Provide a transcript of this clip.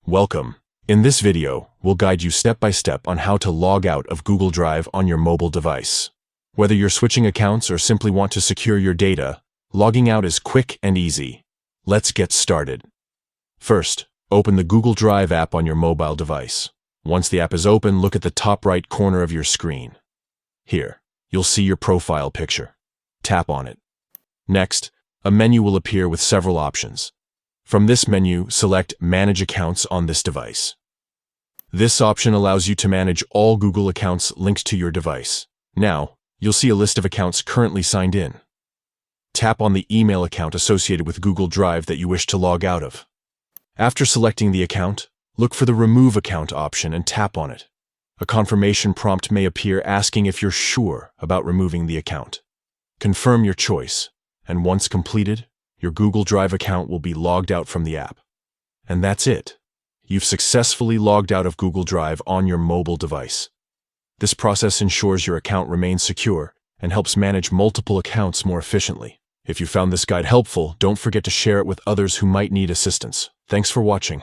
Welcome. In this video, we'll guide you step by step on how to log out of Google Drive on your mobile device. Whether you're switching accounts or simply want to secure your data, logging out is quick and easy. Let's get started. First, open the Google Drive app on your mobile device. Once the app is open, look at the top right corner of your screen. Here, you'll see your profile picture. Tap on it. Next, a menu will appear with several options. From this menu, select Manage Accounts on this device. This option allows you to manage all Google accounts linked to your device. Now, you'll see a list of accounts currently signed in. Tap on the email account associated with Google Drive that you wish to log out of. After selecting the account, look for the Remove Account option and tap on it. A confirmation prompt may appear asking if you're sure about removing the account. Confirm your choice, and once completed, your Google Drive account will be logged out from the app. And that's it. You've successfully logged out of Google Drive on your mobile device. This process ensures your account remains secure and helps manage multiple accounts more efficiently. If you found this guide helpful, don't forget to share it with others who might need assistance. Thanks for watching.